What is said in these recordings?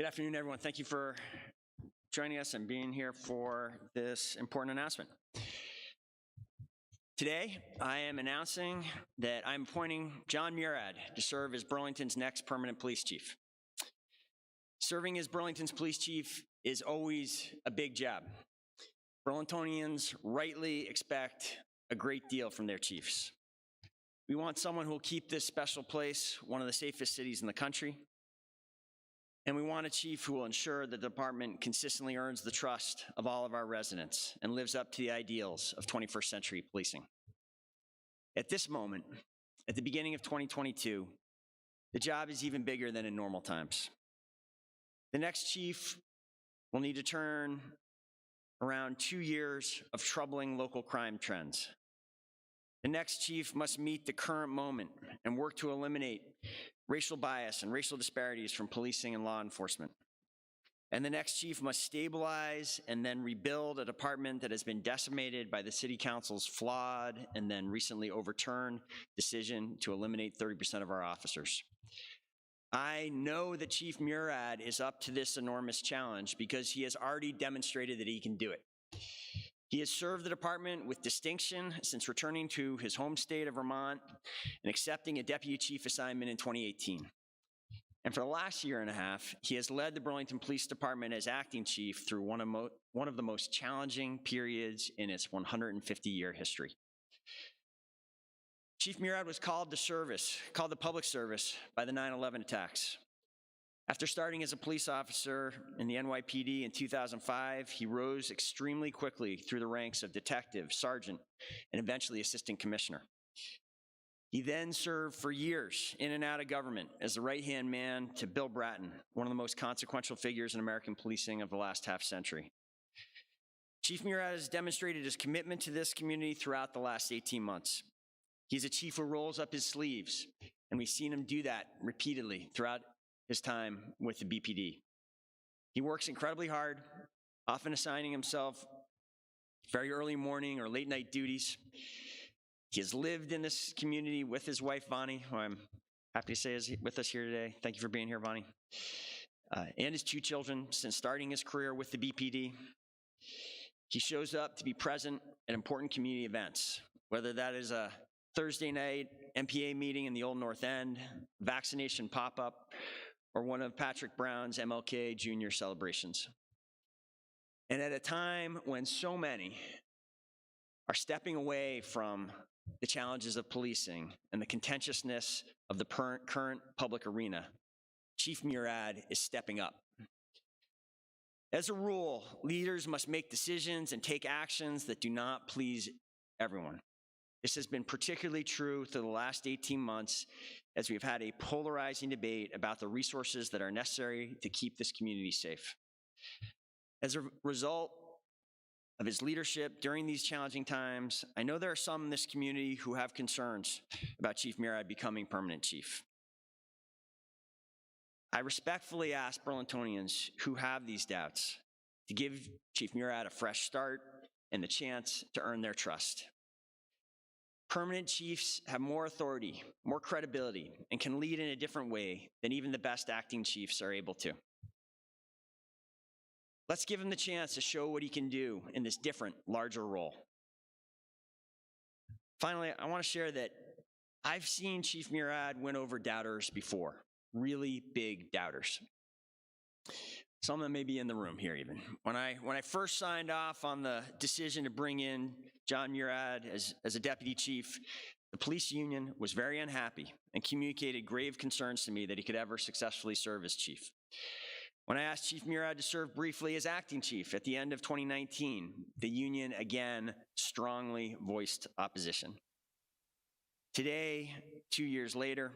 Good afternoon, everyone. Thank you for joining us and being here for this important announcement. Today, I am announcing that I'm appointing John Murad to serve as Burlington's next permanent police chief. Serving as Burlington's police chief is always a big job. Burlingtonians rightly expect a great deal from their chiefs. We want someone who will keep this special place one of the safest cities in the country. And we want a chief who will ensure the department consistently earns the trust of all of our residents and lives up to the ideals of 21st century policing. At this moment, at the beginning of 2022, the job is even bigger than in normal times. The next chief will need to turn around 2 years of troubling local crime trends. The next chief must meet the current moment and work to eliminate racial bias and racial disparities from policing and law enforcement. And the next chief must stabilize and then rebuild a department that has been decimated by the city council's flawed and then recently overturned decision to eliminate 30% of our officers. I know that Chief Murad is up to this enormous challenge because he has already demonstrated that he can do it. He has served the department with distinction since returning to his home state of Vermont and accepting a deputy chief assignment in 2018. And for the last year and a half, he has led the Burlington Police Department as acting chief through one of the most challenging periods in its 150-year history. Chief Murad was called to public service by the 9/11 attacks. After starting as a police officer in the NYPD in 2005, he rose extremely quickly through the ranks of detective, sergeant, and eventually assistant commissioner. He then served for years in and out of government as the right-hand man to Bill Bratton, one of the most consequential figures in American policing of the last half century. Chief Murad has demonstrated his commitment to this community throughout the last 18 months. He's a chief who rolls up his sleeves, and we've seen him do that repeatedly throughout his time with the BPD. He works incredibly hard, often assigning himself very early morning or late night duties. He has lived in this community with his wife, Vonnie, who I'm happy to say is with us here today. Thank you for being here, Vonnie. And his 2 children since starting his career with the BPD. He shows up to be present at important community events, whether that is a Thursday night MPA meeting in the Old North End, vaccination pop-up, or one of Patrick Brown's MLK Jr. celebrations. And at a time when so many are stepping away from the challenges of policing and the contentiousness of the current public arena, Chief Murad is stepping up. As a rule, leaders must make decisions and take actions that do not please everyone. This has been particularly true through the last 18 months as we've had a polarizing debate about the resources that are necessary to keep this community safe. As a result of his leadership during these challenging times, I know there are some in this community who have concerns about Chief Murad becoming permanent chief. I respectfully ask Burlingtonians who have these doubts to give Chief Murad a fresh start and the chance to earn their trust. Permanent chiefs have more authority, more credibility, and can lead in a different way than even the best acting chiefs are able to. Let's give him the chance to show what he can do in this different, larger role. Finally, I want to share that I've seen Chief Murad win over doubters before, really big doubters. Some of them may be in the room here even. When I first signed off on the decision to bring in John Murad as a deputy chief, the police union was very unhappy and communicated grave concerns to me that he could ever successfully serve as chief. When I asked Chief Murad to serve briefly as acting chief at the end of 2019, the union again strongly voiced opposition. Today, 2 years later,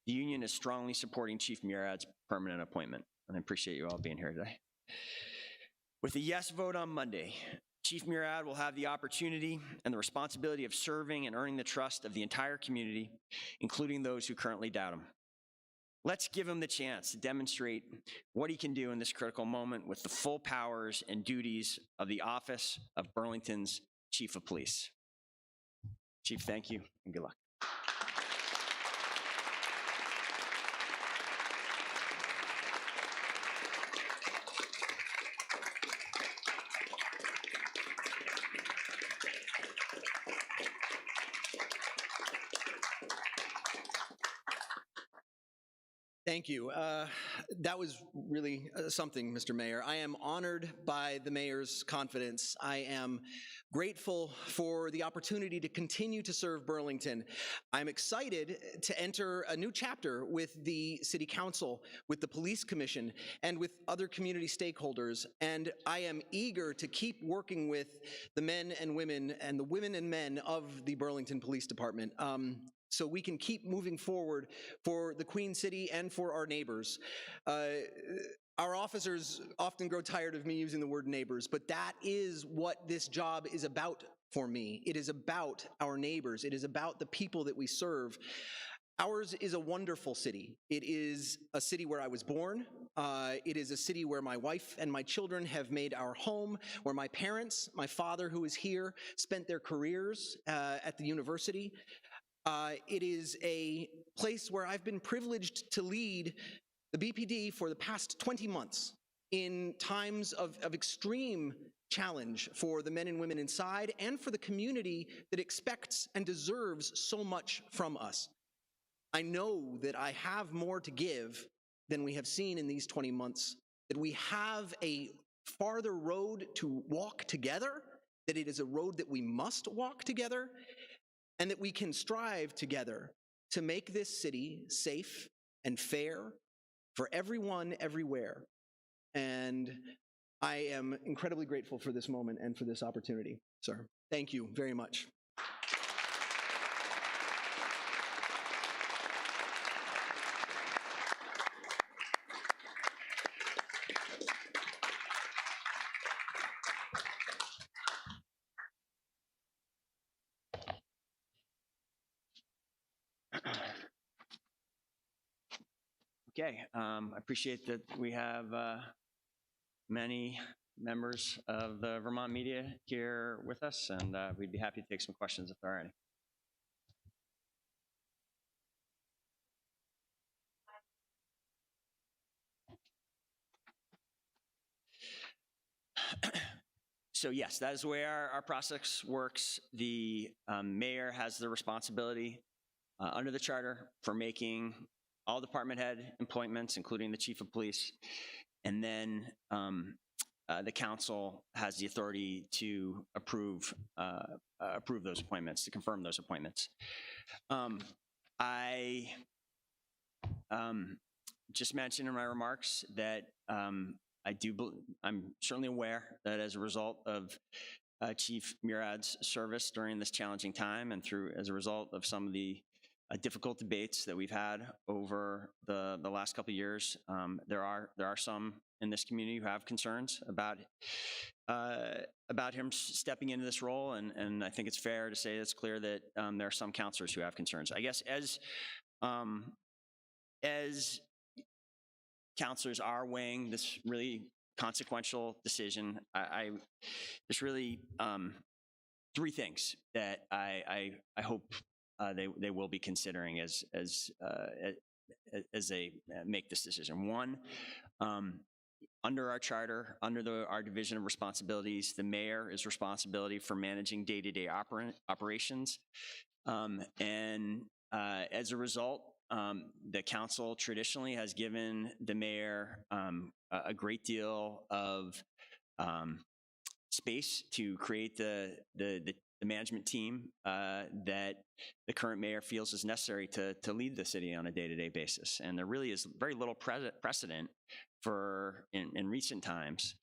the union is strongly supporting Chief Murad's permanent appointment, and I appreciate you all being here today. With a yes vote on Monday, Chief Murad will have the opportunity and the responsibility of serving and earning the trust of the entire community, including those who currently doubt him. Let's give him the chance to demonstrate what he can do in this critical moment with the full powers and duties of the office of Burlington's Chief of Police. Chief, thank you and good luck. Thank you. That was really something, Mr. Mayor. I am honored by the mayor's confidence. I am grateful for the opportunity to continue to serve Burlington. I'm excited to enter a new chapter with the City Council, with the Police Commission, and with other community stakeholders. And I am eager to keep working with the men and women and the women and men of the Burlington Police Department. So we can keep moving forward for the Queen City and for our neighbors. Our officers often grow tired of me using the word neighbors, but that is what this job is about for me. It is about our neighbors. It is about the people that we serve. Ours is a wonderful city. It is a city where I was born. It is a city where my wife and my children have made our home, where my parents, my father who is here, spent their careers at the university. It is a place where I've been privileged to lead the BPD for the past 20 months in times of extreme challenge for the men and women inside and for the community that expects and deserves so much from us. I know that I have more to give than we have seen in these 20 months, that we have a farther road to walk together, that it is a road that we must walk together, and that we can strive together to make this city safe and fair for everyone, everywhere. And I am incredibly grateful for this moment and for this opportunity, sir. Thank you very much. Okay, I appreciate that we have many members of the Vermont media here with us, and we'd be happy to take some questions if there are any. So yes, that is the way our process works. The mayor has the responsibility under the charter for making all department head appointments, including the chief of police. And then the council has the authority to approve those appointments, to confirm those appointments. I just mentioned in my remarks that I'm certainly aware that as a result of Chief Murad's service during this challenging time and as a result of some of the difficult debates that we've had over the last couple of years, there are some in this community who have concerns about him stepping into this role, and I think it's fair to say it's clear that there are some counselors who have concerns. I guess as counselors are weighing this really consequential decision, there's really three things that I hope they will be considering as they make this decision. One, under our charter, under our division of responsibilities, the mayor is responsibility for managing day-to-day operations, and as a result, the council traditionally has given the mayor a great deal of space to create the management team that the current mayor feels is necessary to lead the city on a day-to-day basis. And there really is very little precedent for, in recent times,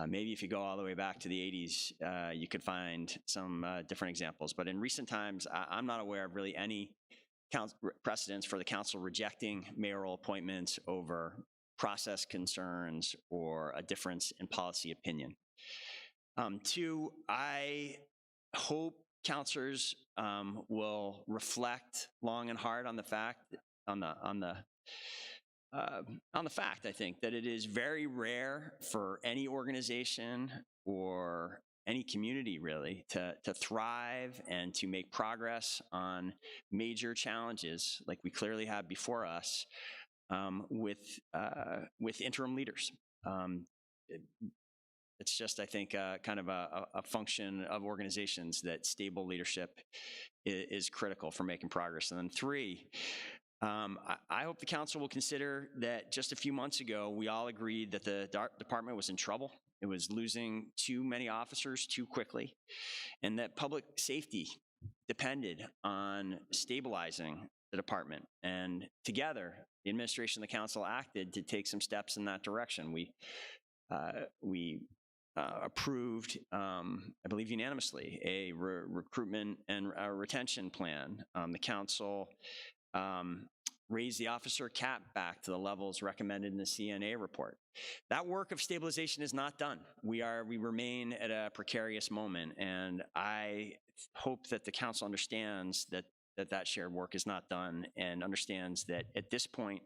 maybe if you go all the way back to the 80s, you could find some different examples. But in recent times, I'm not aware of really any precedents for the council rejecting mayoral appointments over process concerns or a difference in policy opinion. Two, I hope councilors will reflect long and hard on the fact, I think, that it is very rare for any organization or any community really to thrive and to make progress on major challenges like we clearly have before us with interim leaders. It's just, I think, kind of a function of organizations that stable leadership is critical for making progress. And then three, I hope the council will consider that just a few months ago, we all agreed that the department was in trouble. It was losing too many officers too quickly, and that public safety depended on stabilizing the department. And together, the administration and the council acted to take some steps in that direction. We approved, I believe unanimously, a recruitment and retention plan. The council raise the officer cap back to the levels recommended in the CNA report. That work of stabilization is not done. We remain at a precarious moment, and I hope that the council understands that shared work is not done and understands that at this point,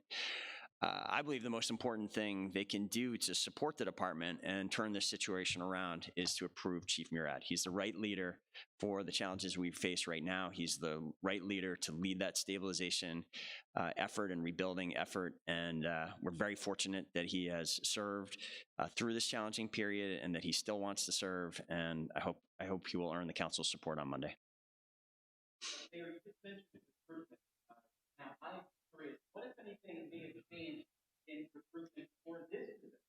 I believe the most important thing they can do to support the department and turn this situation around is to approve Chief Murad. He's the right leader for the challenges we face right now. He's the right leader to lead that stabilization effort and rebuilding effort. And we're very fortunate that he has served through this challenging period and that he still wants to serve. And I hope he will earn the council's support on Monday. Mayor, you just mentioned recruitment. Now, I'm curious, what, if anything, may have changed in recruitment for this position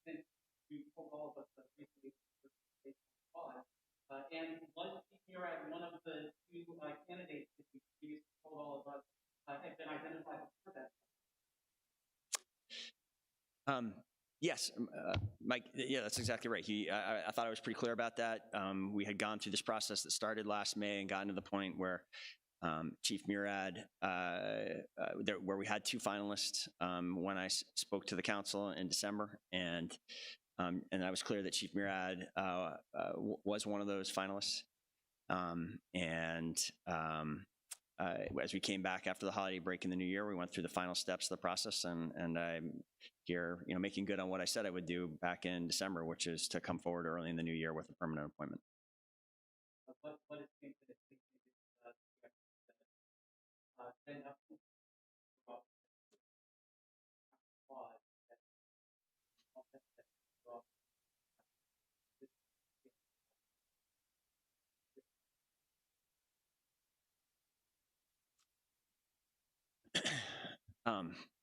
since you told all of us that recently and was Murad one of the two candidates that you previously told all of us had been identified for that? Yes, Mike, yeah, that's exactly right. I thought I was pretty clear about that. We had gone through this process that started last May and gotten to the point where Chief Murad, where we had two finalists when I spoke to the council in December, and I was clear that Chief Murad was one of those finalists. As we came back after the holiday break in the new year, we went through the final steps of the process, and I'm here, making good on what I said I would do back in December, which is to come forward early in the new year with a permanent appointment. What is the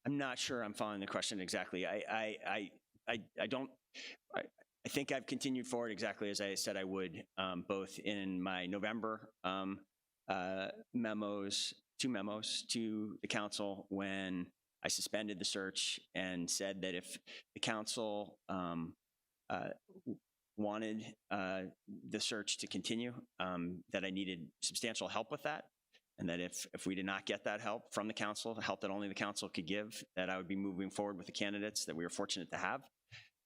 I'm not sure I'm following the question exactly. I don't. I think I've continued forward exactly as I said I would, both in my November memos to the council when I suspended the search and said that if the council wanted the search to continue, that I needed substantial help with that. And that if we did not get that help from the council, help that only the council could give, that I would be moving forward with the candidates that we were fortunate to have.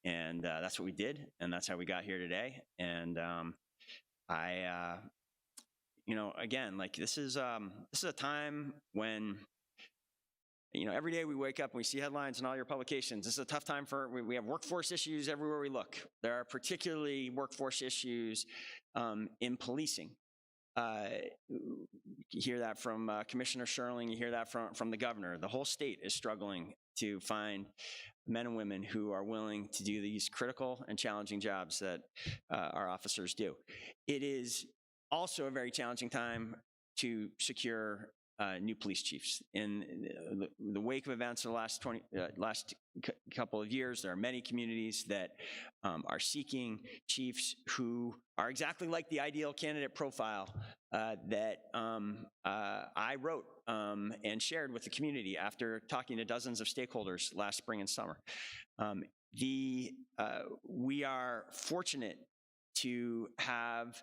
And that's what we did. And that's how we got here today. And again, like this is a time when, every day we wake up and we see headlines in all your publications. This is a tough time we have workforce issues everywhere we look. There are particularly workforce issues in policing. You hear that from Commissioner Sherling, you hear that from the governor. The whole state is struggling to find men and women who are willing to do these critical and challenging jobs that our officers do. It is also a very challenging time to secure new police chiefs. In the wake of events of the last couple of years, there are many communities that are seeking chiefs who are exactly like the ideal candidate profile that I wrote and shared with the community after talking to dozens of stakeholders last spring and summer. We are fortunate to have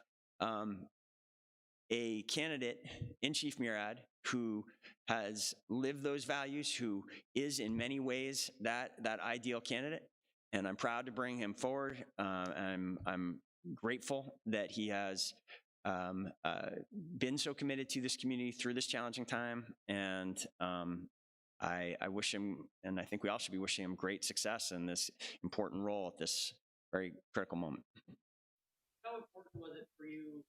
a candidate in Chief Murad who has lived those values, who is in many ways that ideal candidate, and I'm proud to bring him forward. I'm grateful that he has been so committed to this community through this challenging time, and I wish him, and I think we all should be wishing him great success in this important role at this very critical moment. How important was it for you,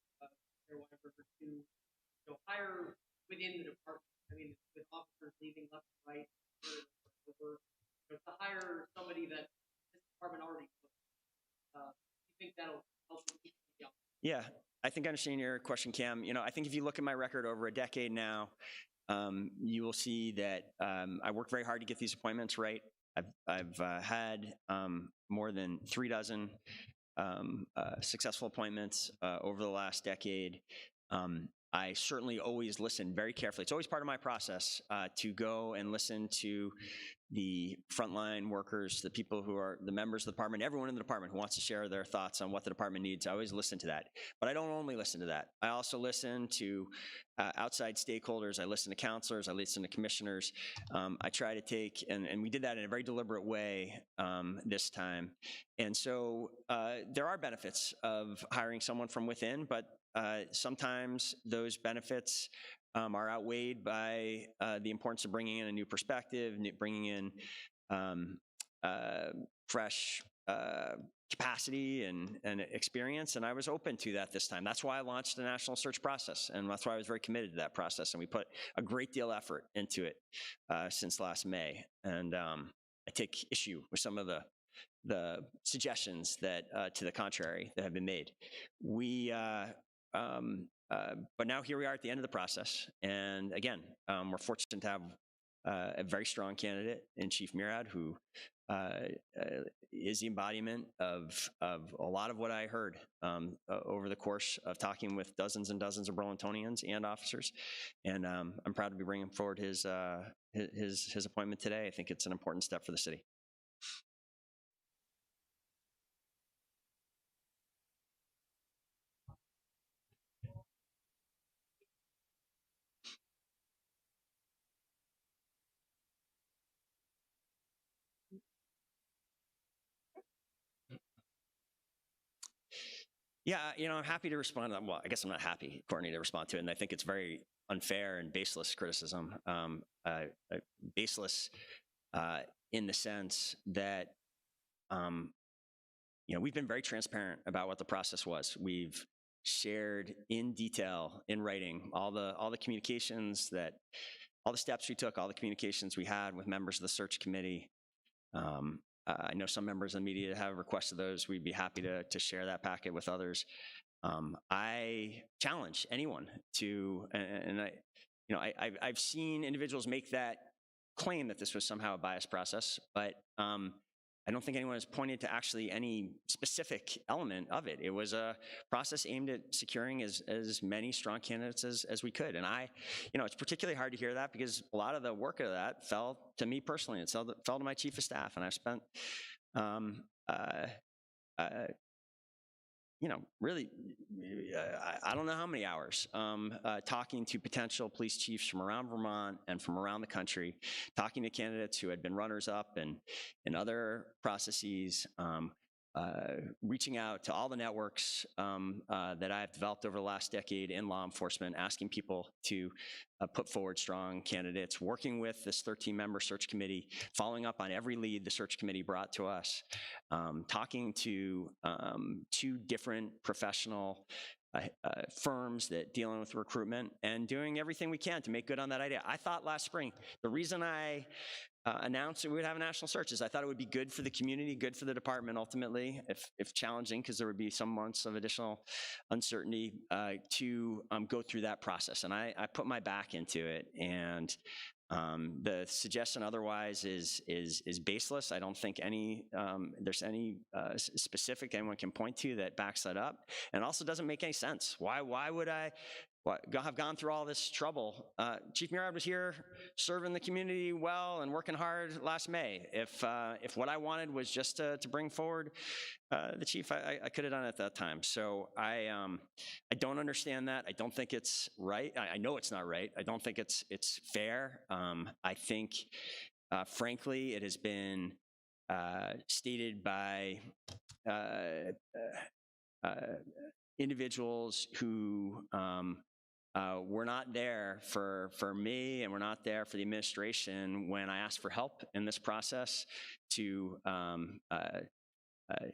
or whatever, to hire within the department? I mean, with officers leaving left and right, to hire somebody that this department already took. You think that'll help keep young? Yeah, I think I understand your question, Cam. I think if you look at my record over a decade now, you will see that I worked very hard to get these appointments right. I've had more than 3 dozen successful appointments over the last decade. I certainly always listen very carefully. It's always part of my process to go and listen to the frontline workers, the people who are the members of the department, everyone in the department who wants to share their thoughts on what the department needs. I always listen to that. But I don't only listen to that. I also listen to outside stakeholders. I listen to counselors. I listen to commissioners. I try to take, and we did that in a very deliberate way this time. And so there are benefits of hiring someone from within, but sometimes those benefits are outweighed by the importance of bringing in a new perspective, bringing in fresh capacity and experience, and I was open to that this time. That's why I launched the national search process, and that's why I was very committed to that process, and we put a great deal of effort into it since last May, and I take issue with some of the suggestions that, to the contrary, that have been made. But now here we are at the end of the process, and again, we're fortunate to have a very strong candidate in Chief Murad, who is the embodiment of a lot of what I heard over the course of talking with dozens and dozens of Burlingtonians and officers, and I'm proud to be bringing forward his appointment today. I think it's an important step for the city. Yeah, I'm happy to respond to that. Well, I guess I'm not happy, Courtney, to respond to it, and I think it's very unfair and baseless criticism. Baseless in the sense that, we've been very transparent about what the process was. We've shared in detail, in writing, all the communications all the steps we took, all the communications we had with members of the search committee. I know some members of the media have requested those. We'd be happy to share that packet with others. I challenge anyone to, and I've seen individuals make that claim that this was somehow a biased process, but I don't think anyone has pointed to actually any specific element of it. It was a process aimed at securing as many strong candidates as we could. And it's particularly hard to hear that because a lot of the work of that fell to me personally. It fell to my chief of staff. And I've spent, really, I don't know how many hours talking to potential police chiefs from around Vermont and from around the country, talking to candidates who had been runners-up and in other processes, reaching out to all the networks that I've developed over the last decade in law enforcement, asking people to put forward strong candidates, working with this 13-member search committee, following up on every lead the search committee brought to us, talking to 2 different professional firms that dealing with recruitment, and doing everything we can to make good on that idea. I thought last spring, the reason I announced that we would have a national search is I thought it would be good for the community, good for the department ultimately, if challenging, because there would be some months of additional uncertainty to go through that process. And I put my back into it, and the suggestion otherwise is baseless. I don't think there's any specific anyone can point to that backs that up, and it also doesn't make any sense. Why would I have gone through all this trouble? Chief Murad was here serving the community well and working hard last May. If what I wanted was just to bring forward the chief, I could have done it at that time. So I don't understand that. I don't think it's right. I know it's not right. I don't think it's fair. I think, frankly, it has been stated by individuals who were not there for me, and were not there for the administration when I asked for help in this process to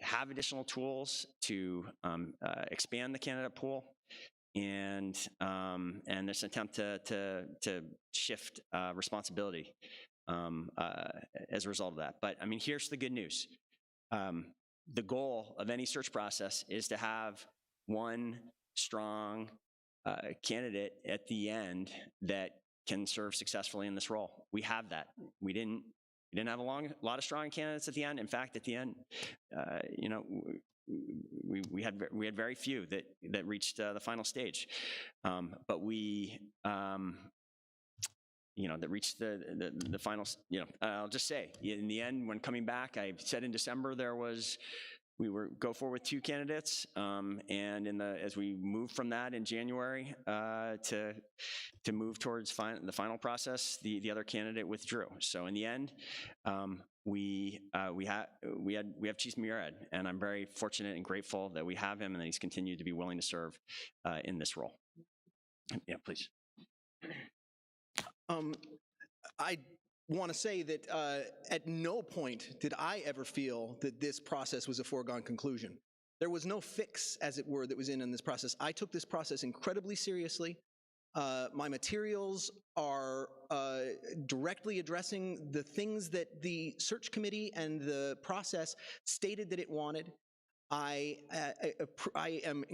have additional tools to expand the candidate pool, and this attempt to shift responsibility as a result of that. But I mean, here's the good news. The goal of any search process is to have one strong candidate at the end that can serve successfully in this role. We have that. We didn't have a lot of strong candidates at the end. In fact, at the end, you know, we had very few that reached the final stage, but we. You know, that reached the final, you know, I'll just say, in the end, when coming back, I said in December we were go forward with 2 candidates, and as we moved from that in January to move towards the final process, the other candidate withdrew. So in the end, we have Chief Murad, and I'm very fortunate and grateful that we have him and that he's continued to be willing to serve in this role. Yeah, please. I want to say that at no point did I ever feel that this process was a foregone conclusion. There was no fix, as it were, that was in this process. I took this process incredibly seriously. My materials are directly addressing the things that the search committee and the process stated that it wanted. I am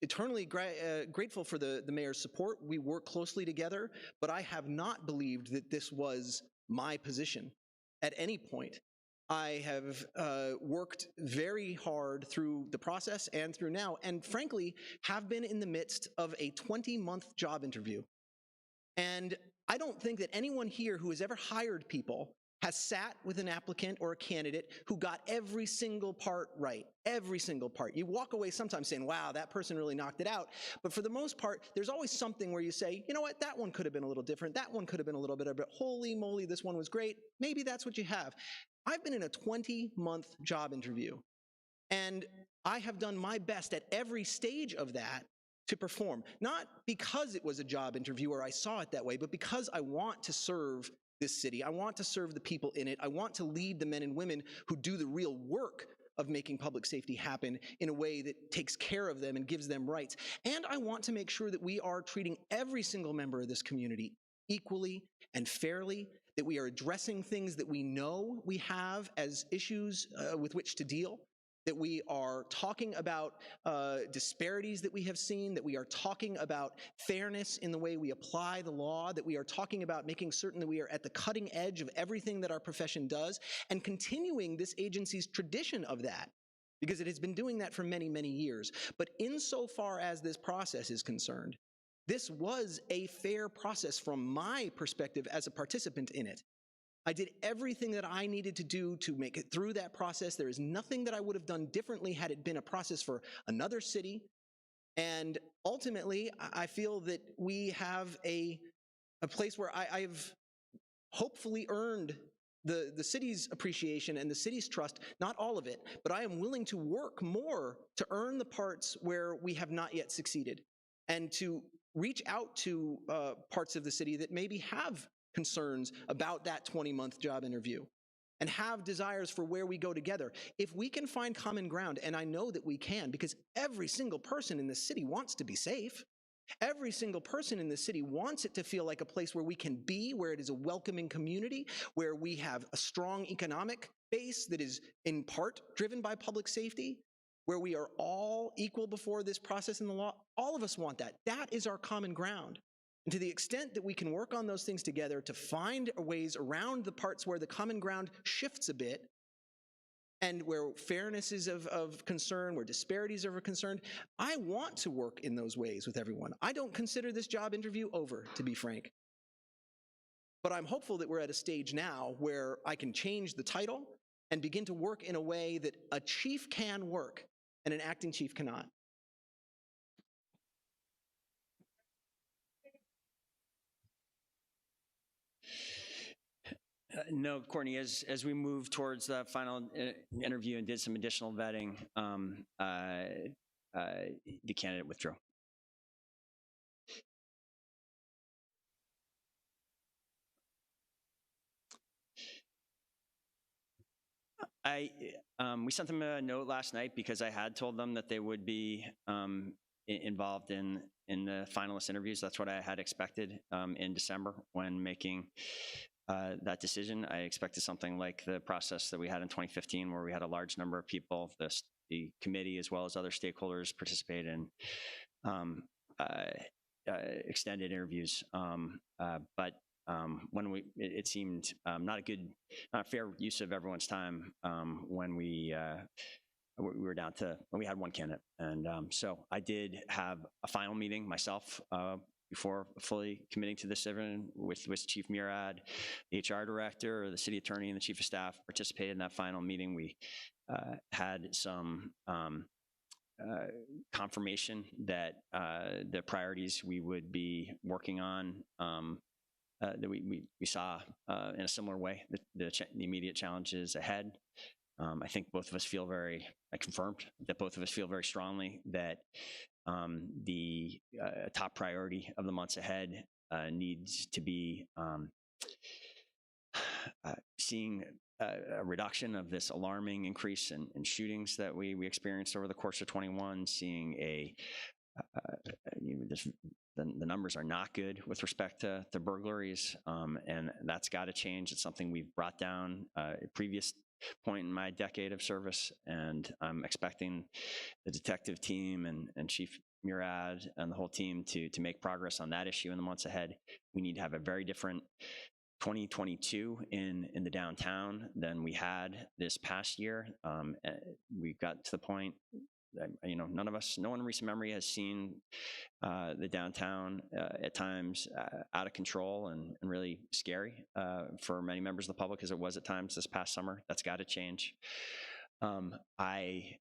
eternally grateful for the mayor's support. We work closely together, but I have not believed that this was my position at any point. I have worked very hard through the process and through now, and frankly, have been in the midst of a 20-month job interview. And I don't think that anyone here who has ever hired people has sat with an applicant or a candidate who got every single part right, every single part. You walk away sometimes saying, wow, that person really knocked it out. But for the most part, there's always something where you say, you know what, that one could have been a little different. That one could have been a little bit, but holy moly, this one was great. Maybe that's what you have. I've been in a 20-month job interview, and I have done my best at every stage of that to perform. Not because it was a job interview or I saw it that way, but because I want to serve this city. I want to serve the people in it. I want to lead the men and women who do the real work of making public safety happen in a way that takes care of them and gives them rights. And I want to make sure that we are treating every single member of this community equally and fairly, that we are addressing things that we know we have as issues with which to deal, that we are talking about disparities that we have seen, that we are talking about fairness in the way we apply the law, that we are talking about making certain that we are at the cutting edge of everything that our profession does, and continuing this agency's tradition of that, because it has been doing that for many, many years. But insofar as this process is concerned, this was a fair process from my perspective as a participant in it. I did everything that I needed to do to make it through that process. There is nothing that I would have done differently had it been a process for another city. And ultimately, I feel that we have a place where I've hopefully earned the city's appreciation and the city's trust, not all of it, but I am willing to work more to earn the parts where we have not yet succeeded, and to reach out to parts of the city that maybe have concerns about that 20-month job interview and have desires for where we go together. If we can find common ground, and I know that we can, because every single person in the city wants to be safe. Every single person in the city wants it to feel like a place where we can be, where it is a welcoming community, where we have a strong economic base that is in part driven by public safety, where we are all equal before this process in the law. All of us want that. That is our common ground. And to the extent that we can work on those things together to find ways around the parts where the common ground shifts a bit, and where fairness is of concern, where disparities are of concern, I want to work in those ways with everyone. I don't consider this job interview over, to be frank. But I'm hopeful that we're at a stage now where I can change the title and begin to work in a way that a chief can work and an acting chief cannot. No, Courtney, as we moved towards the final interview and did some additional vetting, the candidate withdrew. We sent them a note last night because I had told them that they would be involved in the finalist interviews. That's what I had expected in December when making that decision. I expected something like the process that we had in 2015, where we had a large number of people, the committee as well as other stakeholders participate in. extended interviews. But it seemed not a fair use of everyone's time when we were down to, when we had one candidate. And so I did have a final meeting myself before fully committing to this with Chief Murad, the HR director, the city attorney, and the chief of staff participated in that final meeting. We had some confirmation that the priorities we would be working on that we saw in a similar way, the immediate challenges ahead. I think both of us feel I confirmed that both of us feel very strongly that the top priority of the months ahead needs to be seeing a reduction of this alarming increase in shootings that we experienced over the course of 21, seeing the numbers are not good with respect to burglaries, and that's got to change. It's something we've brought down at a previous point in my decade of service, and I'm expecting the detective team and Chief Murad and the whole team to make progress on that issue in the months ahead. We need to have a very different 2022 in the downtown than we had this past year. We got to the point that, no one in recent memory has seen the downtown at times out of control and really scary for many members of the public as it was at times this past summer. That's got to change. I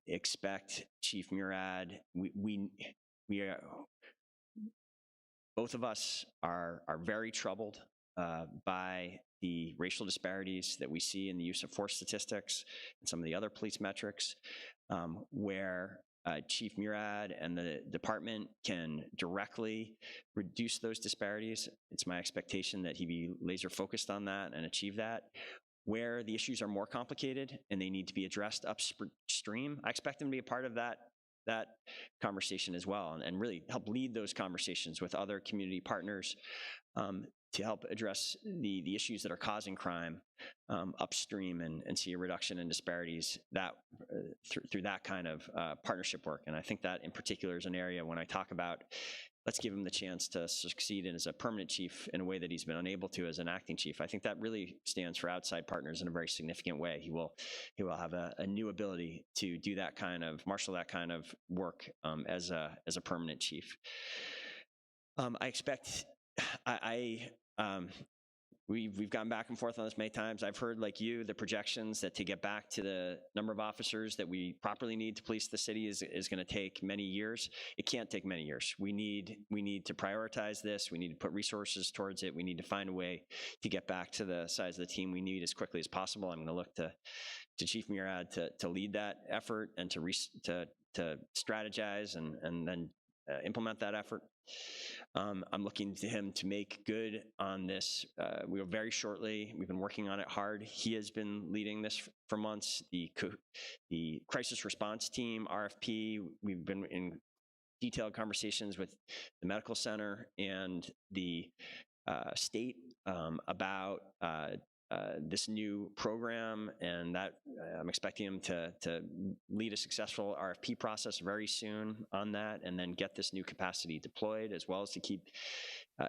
expect Chief Murad, we are, both of us are very troubled by the racial disparities that we see in the use of force statistics and some of the other police metrics, where Chief Murad and the department can directly reduce those disparities. It's my expectation that he be laser focused on that and achieve that. Where the issues are more complicated and they need to be addressed upstream, I expect him to be a part of that conversation as well, and really help lead those conversations with other community partners to help address the issues that are causing crime upstream and see a reduction in disparities that through that kind of partnership work. And I think that in particular is an area when I talk about let's give him the chance to succeed as a permanent chief in a way that he's been unable to as an acting chief. I think that really stands for outside partners in a very significant way. He will have a new ability to do that kind of, marshal that kind of work as a permanent chief. I expect, we've gone back and forth on this many times. I've heard, like you, the projections that to get back to the number of officers that we properly need to police the city is going to take many years. It can't take many years. We need to prioritize this. We need to put resources towards it. We need to find a way to get back to the size of the team we need as quickly as possible. I'm going to look to Chief Murad to lead that effort and to strategize and then implement that effort. I'm looking to him to make good on this. We will very shortly, we've been working on it hard. He has been leading this for months. The crisis response team, RFP, we've been in detailed conversations with the medical center and the state about this new program, and that I'm expecting him to lead a successful RFP process very soon on that, and then get this new capacity deployed, as well as to keep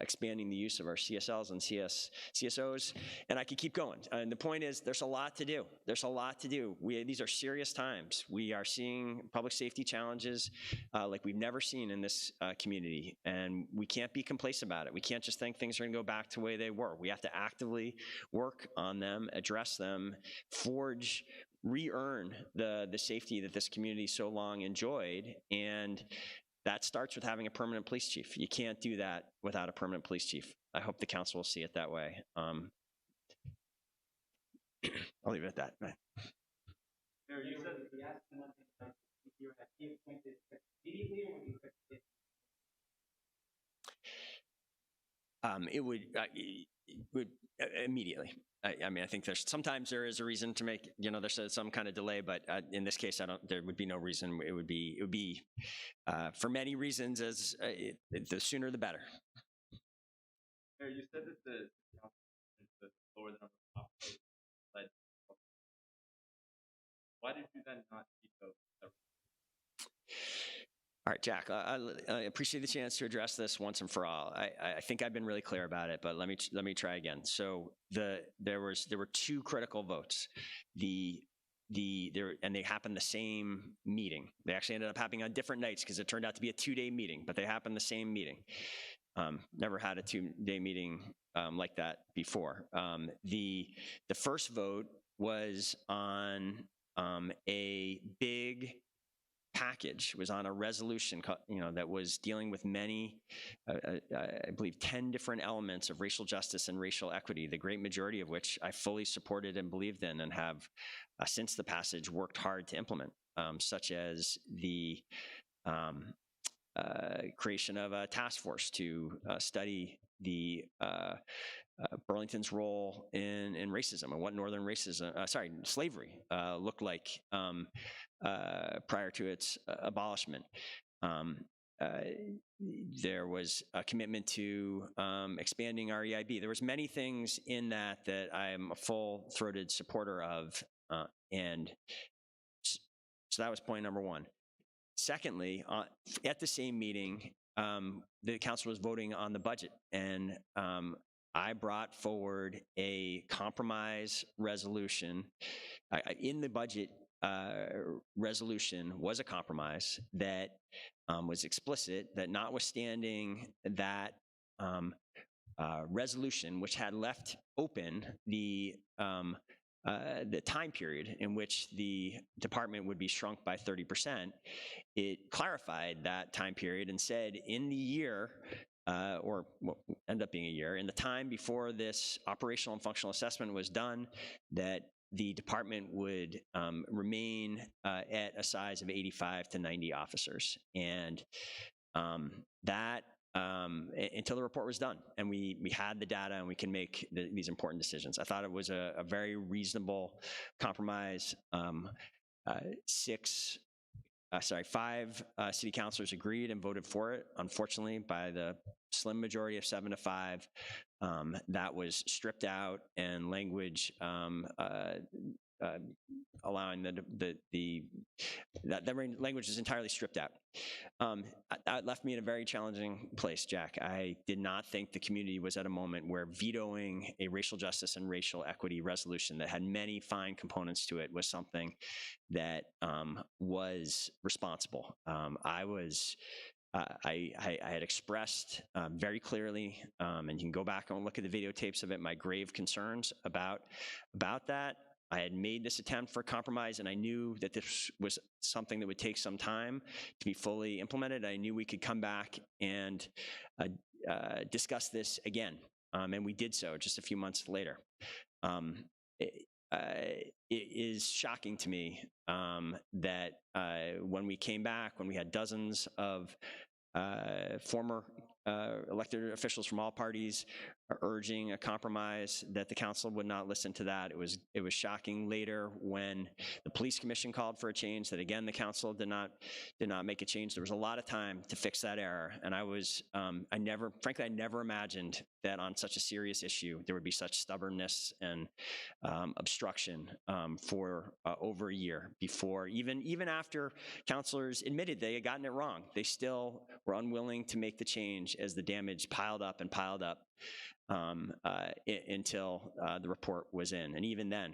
expanding the use of our CSLs and CSOs, and I could keep going. And the point is, there's a lot to do. There's a lot to do. These are serious times. We are seeing public safety challenges like we've never seen in this community, and we can't be complacent about it. We can't just think things are going to go back to the way they were. We have to actively work on them, address them, forge, re-earn the safety that this community so long enjoyed, and that starts with having a permanent police chief. You can't do that without a permanent police chief. I hope the council will see it that way. I'll leave it at that. Right. It would immediately. I mean, I think sometimes there is a reason to make, there's some kind of delay, but in this case, there would be no reason. It would be for many reasons, the sooner the better. Mayor, you said that the council to lower the number of officers, but why did you then not veto? All right, Jack, I appreciate the chance to address this once and for all. I think I've been really clear about it, but let me try again. So there were two critical votes. And they happened the same meeting. They actually ended up happening on different nights because it turned out to be a 2-day meeting, but they happened the same meeting. Never had a 2-day meeting like that before. The first vote was on a big package, was on a resolution, that was dealing with many, I believe, 10 different elements of racial justice and racial equity, the great majority of which I fully supported and believed in and have, since the passage, worked hard to implement, such as the creation of a task force to study the Burlington's role in racism and what northern slavery looked like prior to its abolishment. There was a commitment to expanding our EIB. There was many things in that I am a full-throated supporter of, and so that was point number one. Secondly, at the same meeting, the council was voting on the budget, and I brought forward a compromise resolution. In the budget resolution was a compromise that was explicit that notwithstanding that resolution, which had left open the time period in which the department would be shrunk by 30%, it clarified that time period and said in the year, or what ended up being a year, in the time before this operational and functional assessment was done, that the department would remain at a size of 85 to 90 officers. And that until the report was done and we had the data and we can make these important decisions. I thought it was a very reasonable compromise. 5 city councilors agreed and voted for it. Unfortunately, by the slim majority of 7 to 5, that was stripped out, and language allowing that language is entirely stripped out. That left me in a very challenging place, Jack. I did not think the community was at a moment where vetoing a racial justice and racial equity resolution that had many fine components to it was something that was responsible. I had expressed very clearly, and you can go back and look at the videotapes of it, my grave concerns about that. I had made this attempt for compromise, and I knew that this was something that would take some time to be fully implemented. I knew we could come back and discuss this again, and we did so just a few months later. It is shocking to me that when we came back, when we had dozens of former elected officials from all parties urging a compromise, that the council would not listen to that. It was shocking later when the police commission called for a change, that again the council did not make a change. There was a lot of time to fix that error, and I never imagined that on such a serious issue there would be such stubbornness and obstruction for over a year before, even after councilors admitted they had gotten it wrong. They still were unwilling to make the change as the damage piled up and piled up until the report was in. And even then,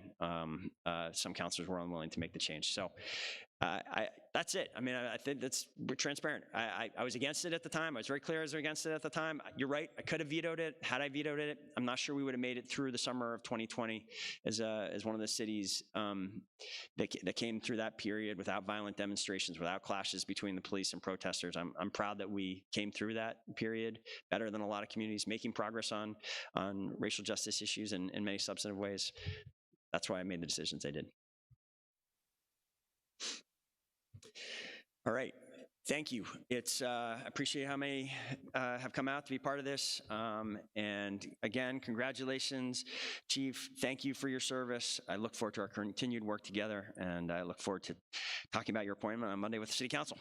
some councilors were unwilling to make the change. So that's it. I mean, I think we're transparent. I was against it at the time. I was very clear I was against it at the time. You're right. I could have vetoed it. Had I vetoed it, I'm not sure we would have made it through the summer of 2020 as one of the cities that came through that period without violent demonstrations, without clashes between the police and protesters. I'm proud that we came through that period better than a lot of communities, making progress on racial justice issues in many substantive ways. That's why I made the decisions I did. All right. Thank you. I appreciate how many have come out to be part of this. And again, congratulations, Chief. Thank you for your service. I look forward to our continued work together, and I look forward to talking about your appointment on Monday with the City Council.